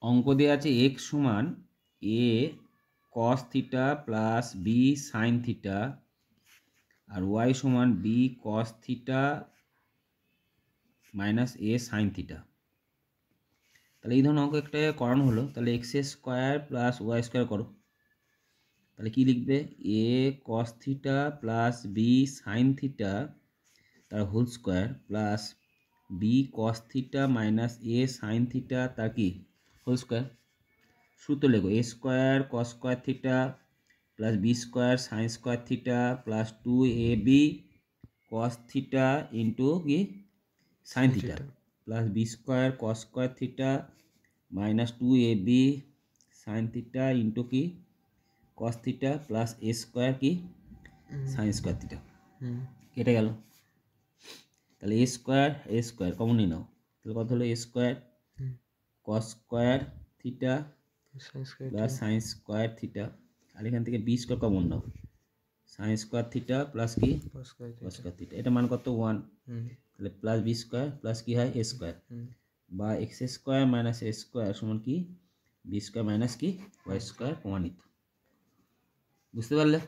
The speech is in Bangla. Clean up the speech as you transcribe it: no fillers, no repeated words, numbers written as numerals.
অঙ্ক দেওয়া আছে x সমান a cos theta plus b sin theta আর y সমান b cos theta minus a sin theta. তাহলে এই ধরনের অঙ্ক একটা করানো হলো, তাহলে x square plus y square করো। তাহলে কি লিখবে? a cos theta plus b sin theta তার whole square plus b cos theta minus a sin theta তার কি হোল স্কোয়ার। সূত্র লেখো a square cos square theta plus b square sin square theta plus 2ab cos theta into কি sin theta plus b square cos square theta minus 2ab sin theta into কি cos theta plus a square কি sin স্কোয়ার থিটা। কেটে গেল। তাহলে a স্কোয়ার কমন নিয়ে নাও। তাহলে কত হলো? a square cos square theta plus sin square theta, আর এখান থেকে b স্কোয়ার কমন নাও, sin স্কোয়ার থিটা প্লাস কি cos স্কোয়ার থিটা। এটা মান কত? 1। তাহলে প্লাস b স্কোয়ার প্লাস কি হয় a স্কোয়ার বা এক্স স্কোয়ার মাইনাস এ স্কোয়ার সমান কি বি স্কোয়ার মাইনাস কি ওয়াই স্কোয়ার প্রমাণিত। বুঝতে পারলে?